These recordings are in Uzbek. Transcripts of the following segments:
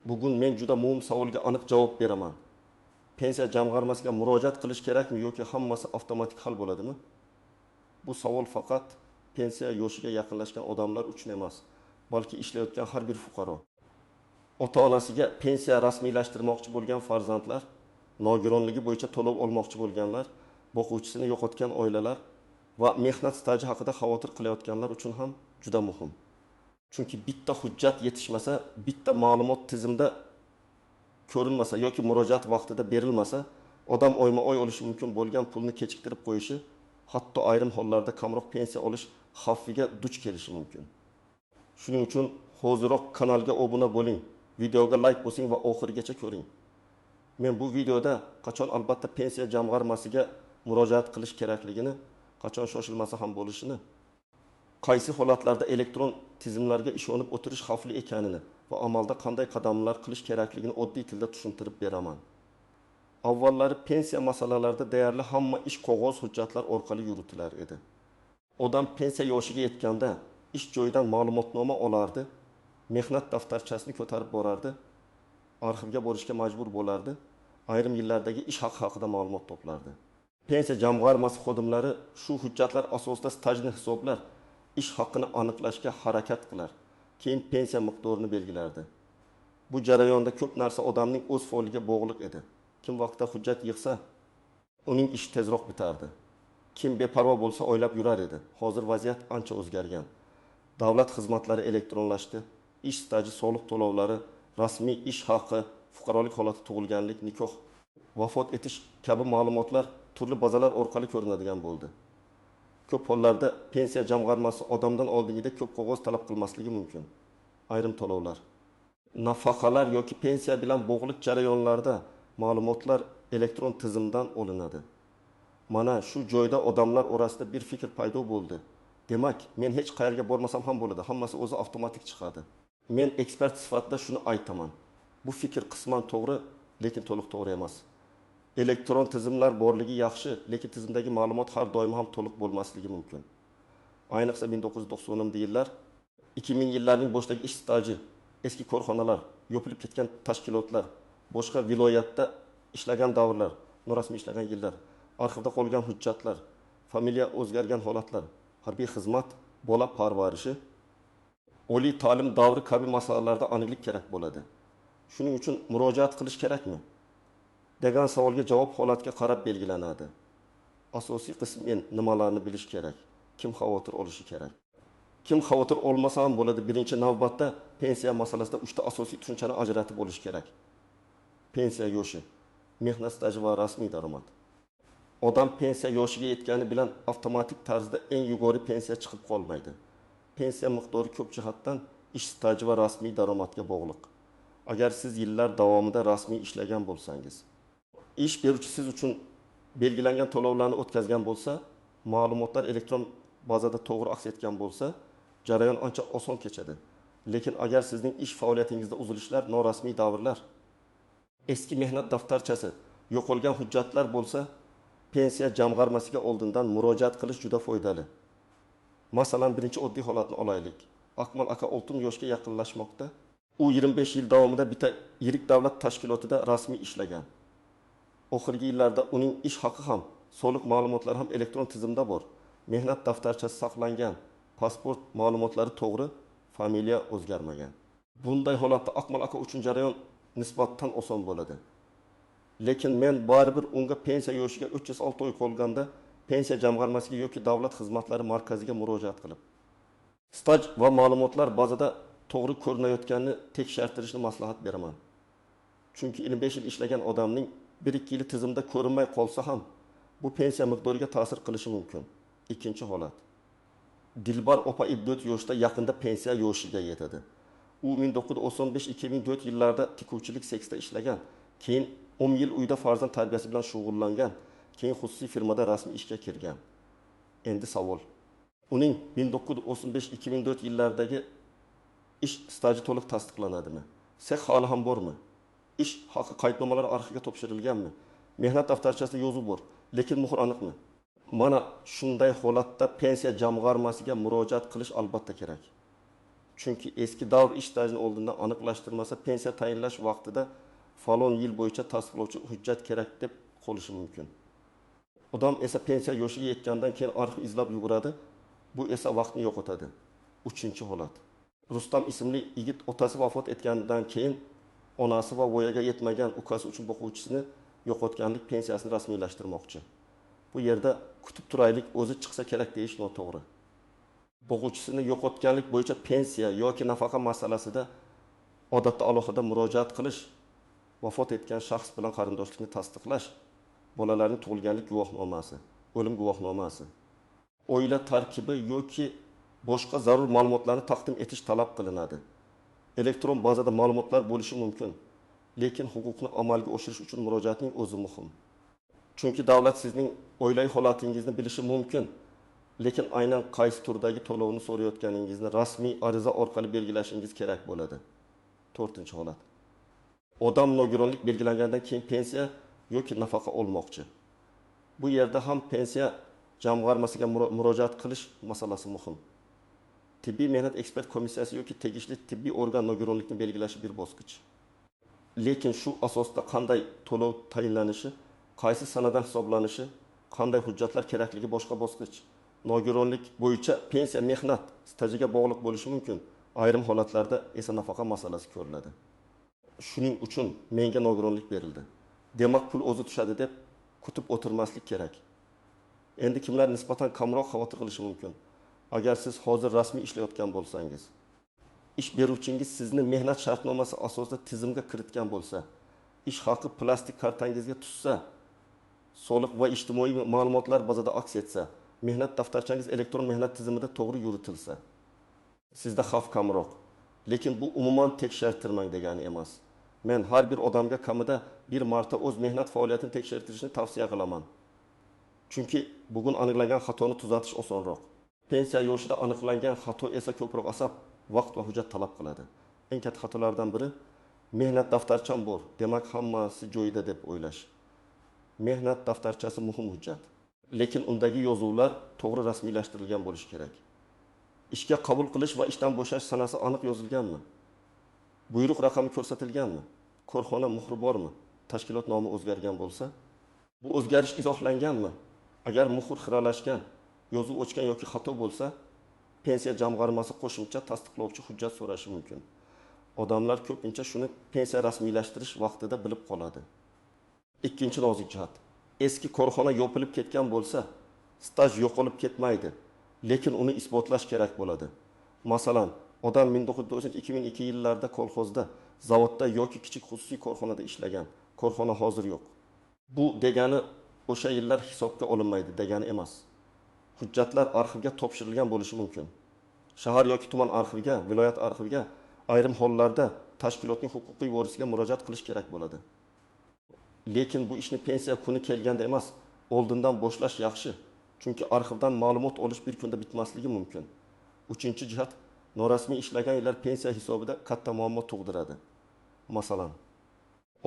Bugun men juda muhim savolga aniq javob beraman. Pensiya jamg'armasiga murojaat qilish kerakmi yoki hammasi avtomatik hal bo'ladimi? Bu savol faqat pensiya yoshiga yaqinlashgan odamlar uchun emas, balki ishlayotgan har bir fuqaro. Ota-onasiga pensiya rasmiylashtirmoqchi bo'lgan farzandlar, nogironligi bo'yicha to'lov olmoqchi bo'lganlar, boquvchisini yo'qotgan oilalar va mehnat staji haqida xavotir qilayotganlar uchun ham juda muhim. Chunki bitta hujjat yetishmasa, bitta ma'lumot tizimda ko'rinmasa yoki murojaat vaqtida berilmasa, odam oyma-oy olishi mumkin bo'lgan pulni kechiktirib qo'yishi, hatto ayrim hollarda kamroq pensiya olish xavfiga duch kelishi mumkin. Shuning uchun hoziroq kanalga obuna bo'ling, videoga like bosing va oxirigacha ko'ring. Men bu videoda qachon albatta pensiya jamg'armasiga murojaat qilish kerakligini, qachon shoshilmasa ham bo'lishini, qaysi holatlarda elektron tizimlarga ishonib o'tirish xavfli ekanini va amalda qanday qadamlar qilish kerakligini oddiy tilda tushuntirib beraman. Avvallari pensiya masalalarida deyarli hamma ish qog'oz hujjatlar orqali yuritilar edi. Odam pensiya yoshiga yetganda ish joyidan ma'lumotnoma olardi, mehnat daftarchasini ko'tarib borardi, arxivga borishga majbur bo'lardi, ayrim yillardagi ish haqi haqida ma'lumot to'plardi. Pensiya jamg'armasi xodimlari shu hujjatlar asosida stajni hisoblar, ish haqini aniqlashga harakat qilar, keyin pensiya miqdorini belgilardi. Bu jarayonda ko'p narsa odamning o'z faoliga bog'liq edi. Kim vaqtida hujjat yig'sa, uning ishi tezroq bitardi. Kim beparvo bo'lsa o'ylab yurar edi. Hozir vaziyat ancha o'zgargan. Davlat xizmatlari elektronlashdi. Ish staji, soliq to'lovlari, rasmiy ish haqi, fuqarolik holati, tug'ilganlik, nikoh, vafot etish kabi ma'lumotlar turli bazalar orqali ko'rinadigan bo'ldi. Ko'p hollarda pensiya jamg'armasi odamdan oldingida ko'p qog'oz talab qilmasligi mumkin. Ayrim to'lovlar, nafaqalar yoki pensiya bilan bog'liq jarayonlarda ma'lumotlar elektron tizimdan olinadi. Mana shu joyda odamlar orasida bir fikr paydo bo'ldi. Demak, men hech qayerga bormasam ham bo'ladi, hammasi o'zi avtomatik chiqadi. Men ekspert sifatida shuni aytaman. Bu fikr qisman to'g'ri, lekin to'liq to'g'ri emas. Elektron tizimlar borligi yaxshi, lekin tizimdagi ma'lumot har doim ham to'liq bo'lmasligi mumkin. Ayniqsa 1990-yillar, 2000 yillarning boshidagi ish staji, eski korxonalar, yopilib ketgan tashkilotlar, boshqa viloyatda ishlagan davrlar, norasmiy ishlagan yillar, arxivda qolgan hujjatlar, familiya o'zgargan holatlar, harbiy xizmat, bola parvarishi, oliy ta'lim davri kabi masalalarda aniqlik kerak bo'ladi. Shuning uchun murojaat qilish kerakmi degan savolga javob holatga qarab belgilanadi. Asosiy qismen nimalarni bilish kerak, kim xavotir olishi kerak. Kim xavotir olmasa ham bo'ladi. Birinchi navbatda pensiya masalasida 3 ta asosiy tushunchani ajratib olish kerak. Pensiya yoshi, mehnat staji va rasmiy daromad. Odam pensiya yoshiga yetgani bilan avtomatik tarzda eng yuqori pensiya chiqib qolmaydi. Pensiya miqdori ko'p jihatdan ish staji va rasmiy daromadga bog'liq. Agar siz yillar davomida rasmiy ishlagan bo'lsangiz, ish beruvchi siz uchun belgilangan to'lovlarni o'tkazgan bo'lsa, ma'lumotlar elektron bazada to'g'ri aks etgan bo'lsa, jarayon ancha oson kechadi. Lekin agar sizning ish faoliyatingizda uzilishlar, norasmiy davrlar, eski mehnat daftarchasi, yo'qolgan hujjatlar bo'lsa, pensiya jamg'armasiga oldindan murojaat qilish juda foydali. Masalan, birinchi oddiy holatni olaylik. Akmal aka 60 yoshga yaqinlashmoqda. U 25 yil davomida bitta yirik davlat tashkilotida rasmiy ishlagan. Oxirgi yillarda uning ish haqi ham, soliq ma'lumotlari ham elektron tizimda bor. Mehnat daftarchasi saqlangan, pasport ma'lumotlari to'g'ri, familiya o'zgarmagan. Bunday holatda Akmal aka uchun jarayon nisbatan oson bo'ladi. Lekin men baribir unga pensiya yoshiga 306 oy qolganda pensiya jamg'armasiga yoki davlat xizmatlari markaziga murojaat qilib, staj va ma'lumotlar bazada to'g'ri ko'rinayotganini tekshirtirishni maslahat beraman. Chunki 25 yil ishlagan odamning 1-2 yili tizimda ko'rinmay qolsa ham, bu pensiya miqdoriga ta'sir qilishi mumkin. Ikkinchi holat. Dilbar opa 54 yoshda yaqinda pensiya yoshiga yetadi. U 1995-2004 yillarda tikuvchilik seksda ishlagan, keyin 10 yil uyda farzand tarbiyasi bilan shug'ullangan, keyin xususiy firmada rasmiy ishga kirgan. Endi savol. Uning 1935-2004 yillardagi ish staji to'liq tasdiqlanadimi? Sex hali ham bormi? Ish haqi qaydnomalari arxivga topshirilganmi? Mehnat daftarchasida yozuv bor, lekin muhr aniqmi? Mana shunday holatda pensiya jamg'armasiga murojaat qilish albatta kerak. Chunki eski davr ish stajini oldindan aniqlashtirmasa, pensiya tayinlash vaqtida falon yil bo'yicha tasdiqlovchi hujjat kerak deb qolishi mumkin. Odam esa pensiya yoshiga yetgandan keyin arxiv izlab yuguradi. Bu esa vaqtni yo'qotadi. 3-holat. Rustam ismli yigit otasi vafot etganidan keyin onasi va voyaga yetmagan ukasi uchun boquvchisini yo'qotganlik pensiyasini rasmiylashtirmoqchi. Bu yerda kutib turaylik, o'zi chiqsa kerak deyish noto'g'ri. Boquvchisini yo'qotganlik bo'yicha pensiya yoki nafaqa masalasida odatda alohida murojaat qilish, vafot etgan shaxs bilan qarindoshlikni tasdiqlash, bolalarning tug'ilganlik guvohnomasi, o'lim guvohnomasi, oila tarkibi yoki boshqa zarur ma'lumotlarni taqdim etish talab qilinadi. Elektron bazada ma'lumotlar bo'lishi mumkin, lekin huquqni amalga oshirish uchun murojaatning o'zi muhim. Chunki davlat sizning oilaviy holatingizni bilishi mumkin, lekin aynan qaysi turdagi to'lovni so'rayotganingizni rasmiy ariza orqali belgilashingiz kerak bo'ladi. 4-holat. Odam nogironlik belgilangandan keyin pensiya yoki nafaqa olmoqchi. Bu yerda ham pensiya jamg'armasiga murojaat qilish masalasi muhim. Tibbiy mehnat ekspert komissiyasi yoki tegishli tibbiy organ nogironlikni belgilashi bir bosqich. Lekin shu asosda qanday to'lov tayinlanishi, qaysi sanadan hisoblanishi, qanday hujjatlar kerakligi boshqa bosqich. Nogironlik bo'yicha pensiya mehnat stajiga bog'liq bo'lishi mumkin. Ayrim holatlarda esa nafaqa masalasi ko'riladi. Shuning uchun menga nogironlik berildi. Demak, pul o'zi tushadi deb kutib o'tirmaslik kerak. Endi kimlar nisbatan kamroq xavotir qilishi mumkin? Agar siz hozir rasmiy ishlayotgan bo'lsangiz, ish beruvchingiz sizni mehnat shartnomasi asosida tizimga kiritgan bo'lsa, ish haqi plastik kartangizga tushsa, soliq va ijtimoiy ma'lumotlar bazada aks etsa, mehnat daftarchangiz elektron mehnat tizimida to'g'ri yuritilsa, sizda xavf kamroq. Lekin bu umuman tekshirtirmang degani emas. Men har bir odamga kamida bir marta o'z mehnat faoliyatini tekshirtirishni tavsiya qilaman. Chunki bugun aniqlangan xatoni tuzatish osonroq. Pensiya yoshida aniqlangan xato esa ko'proq asab, vaqt va hujjat talab qiladi. Eng katta xatolardan biri mehnat daftarcham bor, demak hammasi joyida deb o'ylash. Mehnat daftarchasi muhim hujjat, lekin undagi yozuvlar to'g'ri rasmiylashtirilgan bo'lishi kerak. Ishga qabul qilish va ishdan bo'shash sanasi aniq yozilganmi? Buyruq raqami ko'rsatilganmi? Korxona muhri bormi? Tashkilot nomi o'zgargan bo'lsa, bu o'zgarish izohlanganmi? Agar muhr xiralashgan, yozuv o'chgan yoki xato bo'lsa, pensiya jamg'armasi qo'shimcha tasdiqlovchi hujjat so'rashi mumkin. Odamlar ko'pincha shuni pensiya rasmiylashtirish vaqtida bilib qoladi. Ikkinchi nozik jihat. Eski korxona yopilib ketgan bo'lsa, staj yo'qolib ketmaydi, lekin uni isbotlash kerak bo'ladi. Masalan, odam 1990-2002 yillarda kolxozda, zavodda yoki kichik xususiy korxonada ishlagan. Korxona hozir yo'q. Bu degani o'sha yillar hisobga olinmaydi degani emas. Hujjatlar arxivga topshirilgan bo'lishi mumkin. Shahar yoki tuman arxiviga, viloyat arxiviga, ayrim hollarda tashkilotning huquqiy vorisiga murojaat qilish kerak bo'ladi. Lekin bu ishni pensiya kuni kelganda emas, oldindan boshlash yaxshi. Chunki arxivdan ma'lumot olish bir kunda bitmasligi mumkin. 3-jihat, norasmiy ishlagan yillar pensiya hisobida katta muammo tug'diradi. Masalan,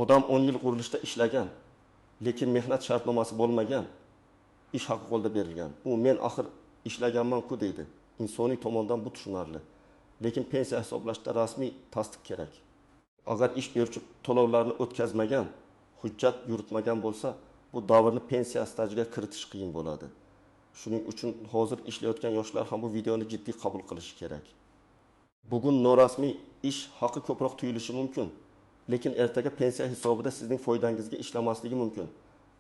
odam 10 yil qurilishda ishlagan, lekin mehnat shartnomasi bo'lmagan, ish haqi qo'lda berilgan. U men axir ishlaganman-ku deydi. Insoniy tomondan bu tushunarli. Lekin pensiya hisoblashda rasmiy tasdiq kerak. Agar ish beruvchi to'lovlarni o'tkazmagan, hujjat yuritmagan bo'lsa, bu davrni pensiya stajiga kiritish qiyin bo'ladi. Shuning uchun hozir ishlayotgan yoshlar ham bu videoni jiddiy qabul qilishi kerak. Bugun norasmiy ish haqi ko'proq tuyulishi mumkin, lekin ertaga pensiya hisobida sizning foydangizga ishlamasligi mumkin.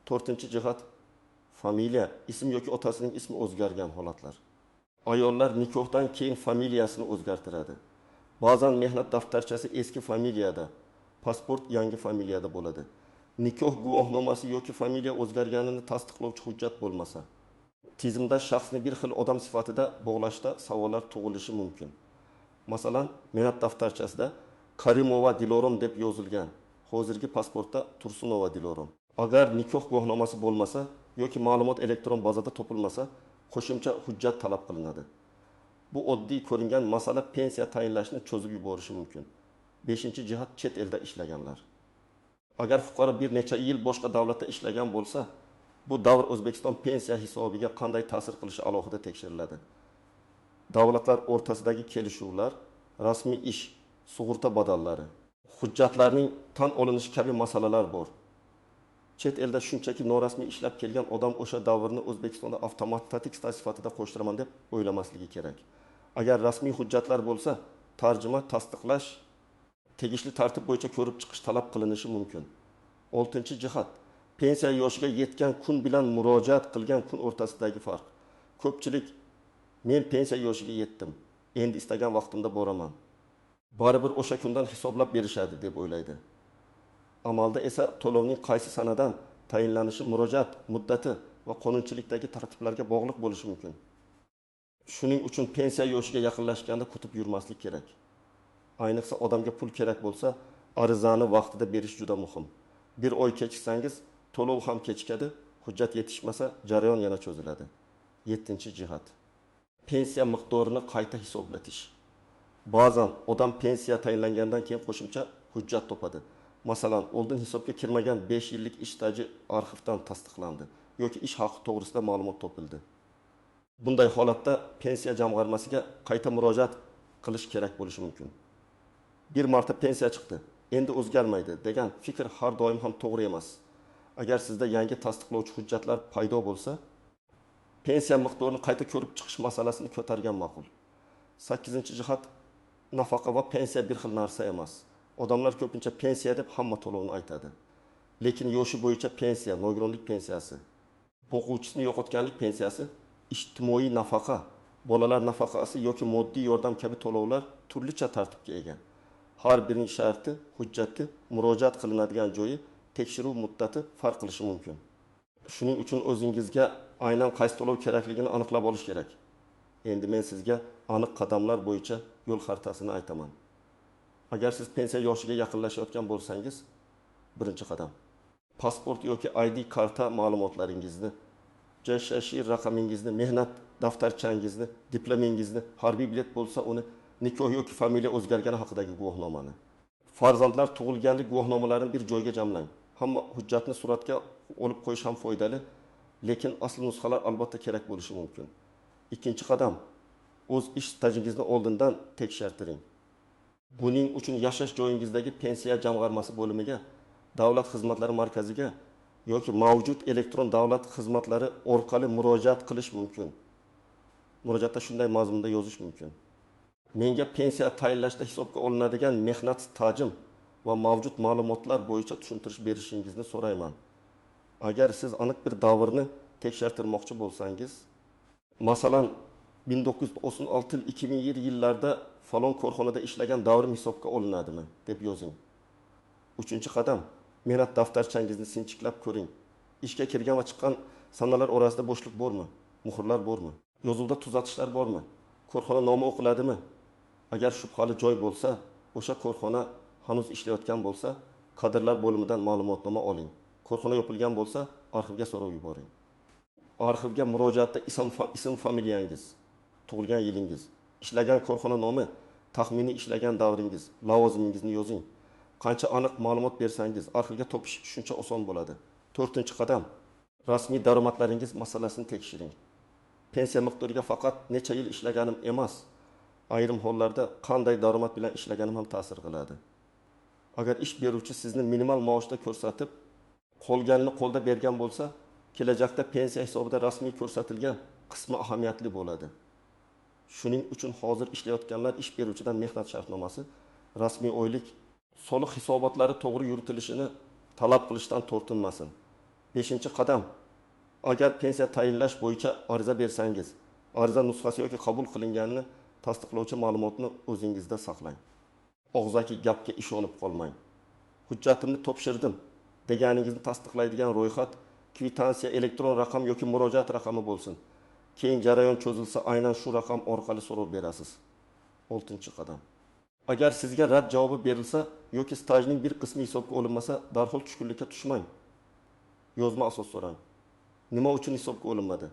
4-jihat, familiya, ism yoki otasining ismi o'zgargan holatlar. Ayollar nikohdan keyin familiyasini o'zgartiradi. Ba'zan mehnat daftarchasi eski familiyada, pasport yangi familiyada bo'ladi. Nikoh guvohnomasi yoki familiya o'zgarganini tasdiqlovchi hujjat bo'lmasa, tizimda shaxsni bir xil odam sifatida bog'lashda savollar tug'ilishi mumkin. Masalan, mehnat daftarchasida Karimova Dilorom deb yozilgan, hozirgi pasportda Tursunova Dilorom. Agar nikoh guvohnomasi bo'lmasa yoki ma'lumot elektron bazada topilmasa, qo'shimcha hujjat talab qilinadi. Bu oddiy ko'ringan masala pensiya tayinlashni cho'zib yuborishi mumkin. 5-jihat, chet elda ishlaganlar. Agar fuqaro bir necha yil boshqa davlatda ishlagan bo'lsa, bu davr O'zbekiston pensiya hisobiga qanday ta'sir qilishi alohida tekshiriladi. Davlatlar o'rtasidagi kelishuvlar, rasmiy ish, sug'urta badallari, hujjatlarning tan olinishi kabi masalalar bor. Chet elda shunchaki norasmiy ishlab kelgan odam o'sha davrni O'zbekistonda avtomatik staj sifatida qo'shtiraman deb o'ylamasligi kerak. Agar rasmiy hujjatlar bo'lsa, tarjima, tasdiqlash, tegishli tartib bo'yicha ko'rib chiqish talab qilinishi mumkin. 6-jihat. Pensiya yoshiga yetgan kun bilan murojaat qilgan kun o'rtasidagi farq. Ko'pchilik men pensiya yoshiga yetdim, endi istagan vaqtimda boraman. Baribir o'sha kundan hisoblab berishadi deb o'ylaydi. Amalda esa to'lovning qaysi sanadan tayinlanishi murojaat muddati va qonunchilikdagi tartiblarga bog'liq bo'lishi mumkin. Shuning uchun pensiya yoshiga yaqinlashganda kutib yurmaslik kerak. Ayniqsa odamga pul kerak bo'lsa, arizani vaqtida berish juda muhim. Bir oy kechiksangiz, to'lov ham kechikadi, hujjat yetishmasa, jarayon yana cho'ziladi. 7-jihat. Pensiya miqdorini qayta hisoblatish. Ba'zan odam pensiya tayinlangandan keyin qo'shimcha hujjat topadi. Masalan, oldin hisobga kirmagan 5 yillik ish staji arxivdan tasdiqlandi yoki ish haqi to'g'risida ma'lumot topildi. Bunday holatda pensiya jamg'armasiga qayta murojaat qilish kerak bo'lishi mumkin. Bir marta pensiya chiqdi, endi o'zgarmaydi degan fikr har doim ham to'g'ri emas. Agar sizda yangi tasdiqlovchi hujjatlar paydo bo'lsa, pensiya miqdorini qayta ko'rib chiqish masalasini ko'targan ma'qul. 8-jihat. Nafaqa va pensiya bir xil narsa emas. Odamlar ko'pincha pensiya deb hamma to'lovni aytadi. Lekin yoshi bo'yicha pensiya, nogironlik pensiyasi, o'quvchisini yo'qotganlik pensiyasi, ijtimoiy nafaqa, bolalar nafaqasi yoki moddiy yordam kabi to'lovlar turlicha tartibga ega. Har birining sharti, hujjati, murojaat qilinadigan joyi, tekshiruv muddati farq qilishi mumkin. Shuning uchun o'zingizga aynan qaysi to'lov kerakligini aniqlab olish kerak. Endi men sizga aniq qadamlar bo'yicha yo'l xaritasini aytaman. Agar siz pensiya yoshiga yaqinlashayotgan bo'lsangiz, birinchi qadam. Pasport yoki ID karta ma'lumotlaringizni, JSH raqamingizni, mehnat daftarchangizni, diplomingizni, harbiy bilet bo'lsa uni, nikoh yoki familiya o'zgargani haqidagi guvohnomani. Farzandlar tug'ilganlik guvohnomalarini bir joyga jamlang. Hamma hujjatni suratga olib qo'yish ham foydali, lekin asl nusxalar albatta kerak bo'lishi mumkin. Ikkinchi qadam, o'z ish stajingizni oldindan tekshirtiring. Buning uchun yashash joyingizdagi pensiya jamg'armasi bo'limiga, davlat xizmatlari markaziga yoki mavjud elektron davlat xizmatlari orqali murojaat qilish mumkin. Murojaatda shunday mazmunda yozish mumkin. Menga pensiya tayinlashda hisobga olinadigan mehnat stajim va mavjud ma'lumotlar bo'yicha tushuntirish berishingizni so'rayman. Agar siz aniq bir davrni tekshirtirmoqchi bo'lsangiz, masalan, 1996-2007 yillarda falon korxonada ishlagan davrim hisobga olinadimi deb yozing. 3-qadam, mehnat daftarchangizni sinchiklab ko'ring. Ishga kirgan va chiqqan sanalar orasida bo'shliq bormi? Muhrlar bormi? Yozuvda tuzatishlar bormi? Korxona nomi o'qiladimi? Agar shubhali joy bo'lsa, o'sha korxona hanuz ishlayotgan bo'lsa, kadrlar bo'limidan ma'lumotnoma oling. Korxona yopilgan bo'lsa, arxivga so'rov yuboring. Arxivga murojaatda ism familiyangiz, tug'ilgan yilingiz, ishlagan korxona nomi, taxminiy ishlagan davringiz, lavozimingizni yozing. Qancha aniq ma'lumot bersangiz, arxivga topish shuncha oson bo'ladi. 4-qadam, rasmiy daromadlaringiz masalasini tekshiring. Pensiya miqdoriga faqat necha yil ishlaganim emas, ayrim hollarda qanday daromad bilan ishlaganim ham ta'sir qiladi. Agar ish beruvchi sizni minimal maoshda ko'rsatib, qolganini qo'lda bergan bo'lsa, kelajakda pensiya hisobida rasmiy ko'rsatilgan qismi ahamiyatli bo'ladi. Shuning uchun hozir ishlayotganlar ish beruvchidan mehnat shartnomasi, rasmiy oylik, soliq hisobotlari to'g'ri yuritilishini talab qilishdan tortinmasin. 5-qadam, agar pensiya tayinlash bo'yicha ariza bersangiz, ariza nusxasi yoki qabul qilinganini tasdiqlovchi ma'lumotni o'zingizda saqlang. Og'zaki gapga ishonib qolmang. Hujjatimni topshirdim deganingizni tasdiqlaydigan ro'yxat, kvitansiya, elektron raqam yoki murojaat raqami bo'lsin. Keyin jarayon cho'zilsa, aynan shu raqam orqali so'rov berasiz. 6-qadam. Agar sizga rad javobi berilsa yoki stajning bir qismi hisobga olinmasa, darhol tushkunlikka tushmang. Yozma asos so'rang. Nima uchun hisobga olinmadi?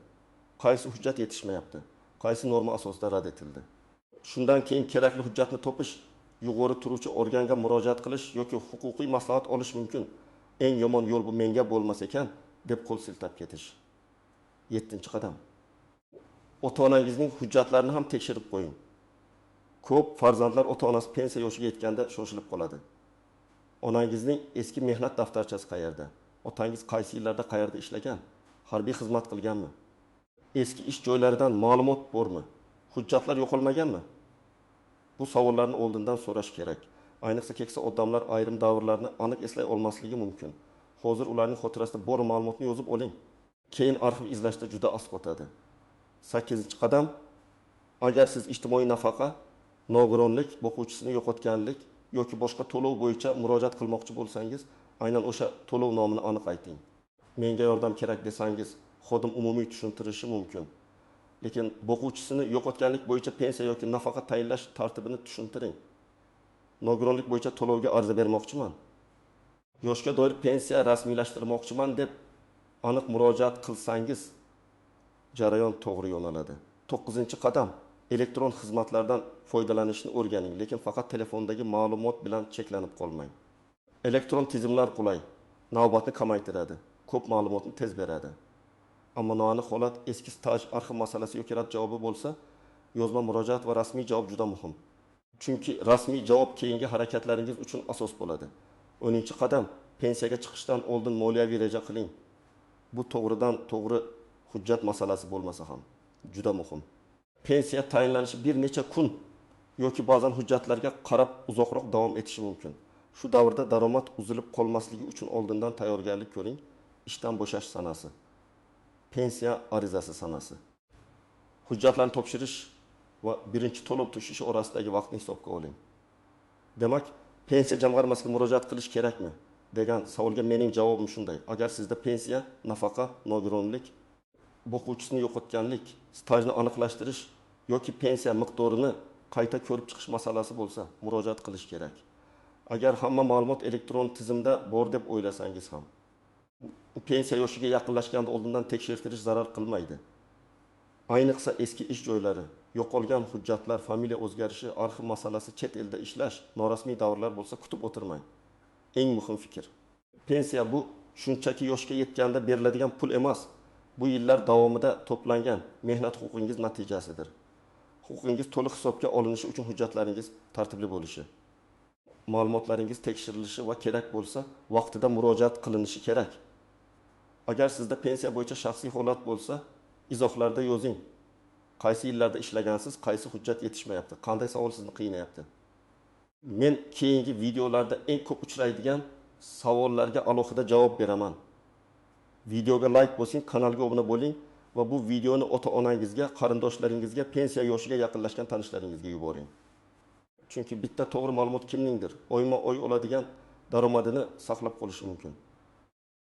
Qaysi hujjat yetishmayapti? Qaysi norma asosida rad etildi? Shundan keyin kerakli hujjatni topish, yuqori turuvchi organga murojaat qilish yoki huquqiy maslahat olish mumkin. Eng yomon yo'l bu menga bo'lmas ekan deb qo'l siltab ketish. 7-qadam. Ota-onangizning hujjatlarini ham tekshirib qo'ying. Ko'p farzandlar ota-onasi pensiya yoshiga yetganda shoshilib qoladi. Onangizning eski mehnat daftarchasi qayerda? Otangiz qaysi yillarda qayerda ishlagan? Harbiy xizmat qilganmi? Eski ish joylaridan ma'lumot bormi? Hujjatlar yo'qolmaganmi? Bu savollarni oldindan so'rash kerak. Ayniqsa keksa odamlar ayrim davrlarni aniq eslay olmasligi mumkin. Hozir ularning xotirasida bor ma'lumotni yozib oling. Keyin arxiv izlashda juda oz qotadi. 8-qadam: agar siz ijtimoiy nafaqa, nogironlik, boquvchisini yo'qotganlik yoki boshqa to'lov bo'yicha murojaat qilmoqchi bo'lsangiz, aynan o'sha to'lov nomini aniq ayting. Menga yordam kerak desangiz, xodim umumiy tushuntirishi mumkin. Lekin boquvchisini yo'qotganlik bo'yicha pensiya yoki nafaqa tayinlash tartibini tushuntiring. Nogironlik bo'yicha to'lovga ariza bermoqchiman. Yoshga doir pensiya rasmiylashtirmoqchiman deb aniq murojaat qilsangiz, jarayon to'g'ri yo'naladi. 9-qadam: elektron xizmatlardan foydalanishni o'rganing, lekin faqat telefondagi ma'lumot bilan cheklanib qolmang. Elektron tizimlar qulay, navbatni kamaytiradi, ko'p ma'lumotni tez beradi. Ammo noaniq holat eski staj arxiv masalasi yoki rad javobi bo'lsa, yozma murojaat va rasmiy javob juda muhim. Chunki rasmiy javob keyingi harakatlaringiz uchun asos bo'ladi. 10-qadam: pensiyaga chiqishdan oldin moliyaviy reja qiling. Bu to'g'ridan to'g'ri hujjat masalasi bo'lmasa ham juda muhim. Pensiya tayinlanishi bir necha kun yoki ba'zan hujjatlarga qarab uzoqroq davom etishi mumkin. Shu davrda daromad uzilib qolmasligi uchun oldindan tayyorgarlik ko'ring. Ishdan bo'shash sanasi, pensiya arizasi sanasi, hujjatlarni topshirish va birinchi to'lov tushishi orasidagi vaqtni hisobga oling. Demak, pensiya jamg'armasiga murojaat qilish kerakmi degan savolga mening javobim shunday. Agar sizda pensiya, nafaqa, nogironlik, boquvchisini yo'qotganlik, stajni aniqlashtirish yoki pensiya miqdorini qayta ko'rib chiqish masalasi bo'lsa, murojaat qilish kerak. Agar hamma ma'lumot elektron tizimda bor deb o'ylasangiz ham, pensiya yoshiga yaqinlashganda oldindan tekshirtirish zarar qilmaydi. Ayniqsa eski ish joylari, yo'qolgan hujjatlar, familiya o'zgarishi, arxiv masalasi, chet elda ishlash, norasmiy davrlar bo'lsa kutib o'tirmang. Eng muhim fikr. Pensiya bu shunchaki yoshga yetganda beriladigan pul emas. Bu yillar davomida to'plangan mehnat huquqingiz natijasidir. Huquqingiz to'liq hisobga olinishi uchun hujjatlaringiz tartibli bo'lishi, ma'lumotlaringiz tekshirilishi va kerak bo'lsa vaqtida murojaat qilinishi kerak. Agar sizda pensiya bo'yicha shaxsiy holat bo'lsa, izohlarda yozing. Qaysi yillarda ishlagansiz, qaysi hujjat yetishmayapti, qanday savol sizni qiynayapti. Men keyingi videolarda eng ko'p uchraydigan savollarga alohida javob beraman. Videoga like bosing, kanalga obuna bo'ling va bu videoni ota-onangizga, qarindoshlaringizga, pensiya yoshiga yaqinlashgan tanishlaringizga yuboring. Chunki bitta to'g'ri ma'lumot kimningdir, oyma-oy oladigan daromadini saqlab qolishi mumkin.